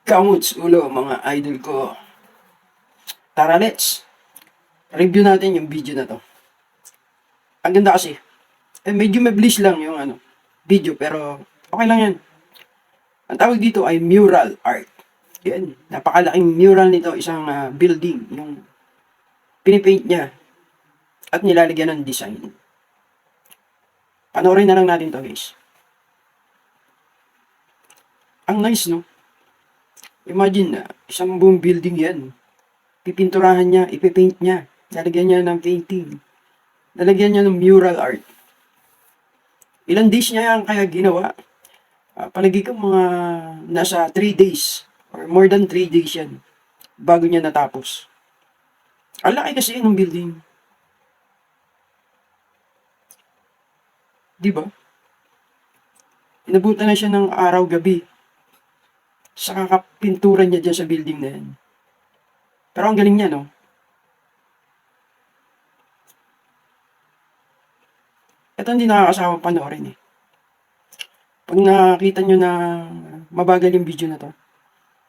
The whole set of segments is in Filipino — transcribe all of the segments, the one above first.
Kamuts ulo mga idol ko. Tara, let's review natin yung video na to. Ang ganda kasi. Medyo mabilis lang yung video pero okay lang yan. Ang tawag dito ay mural art. Yan, napakalaking mural nito, isang building. Yung pinipaint niya at nilalagyan ng design. Panoorin na lang natin to, guys. Ang nice, no? Imagine na isang buong building yan. Pipinturahan niya, ipipaint niya. Lalagyan niya ng painting. Lalagyan niya ng mural art. Ilang days niya yan kaya ginawa? Palagi ko mga nasa 3 days or more than 3 days yan bago niya natapos. Ang laki kasi ng building. Di ba? Inabutan na siya ng araw-gabi sa kakapinturan niya dyan sa building na yan. Pero ang galing niya, no? Ito hindi nakakasawang panoorin eh. Pag nakita nyo na mabagal yung video na to,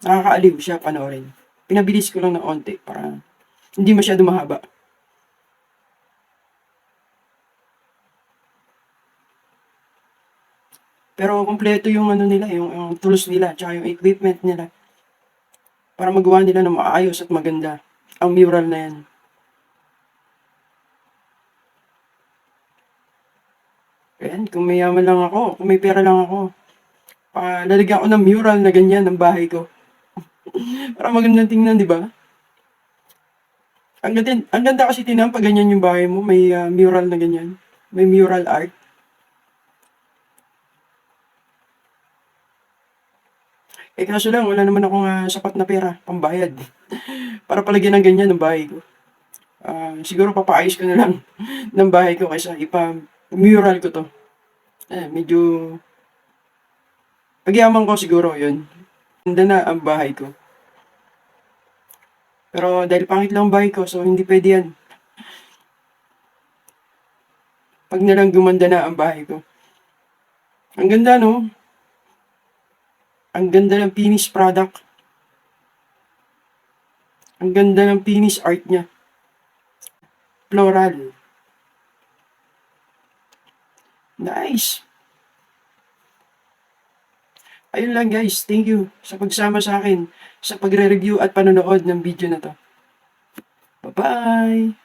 nakakaaliw siya panoorin. Pinabilis ko lang ng onte para hindi masyado mahaba. Pero kompleto yung nila, yung tools nila, tsaka yung equipment nila para magawa nila ng maayos at maganda ang mural na yan. Ayan, kung mayaman lang ako, kung may pera lang ako, lalagyan ko ng mural na ganyan ng bahay ko. Para magandang tingnan, di ba? Ang ganda kasi tingnan pag ganyan yung bahay mo, may mural na ganyan. May mural art. Kaso lang, wala naman akong sapat na pera, pambayad. Para palagyan ng ganyan ng bahay ko. Siguro papaayos ko na lang ng bahay ko kaysa ipa-mural ko to. Medyo pagyaman ko siguro yun. Ganda na ang bahay ko. Pero dahil pangit lang ang bahay ko, so hindi pwede yan. Pag nalang gumanda na ang bahay ko. Ang ganda, no? Ang ganda ng finished product. Ang ganda ng finished art niya. Floral. Nice. Ayun lang guys, thank you sa pagsama sa akin sa pagre-review at panonood ng video na to. Bye-bye!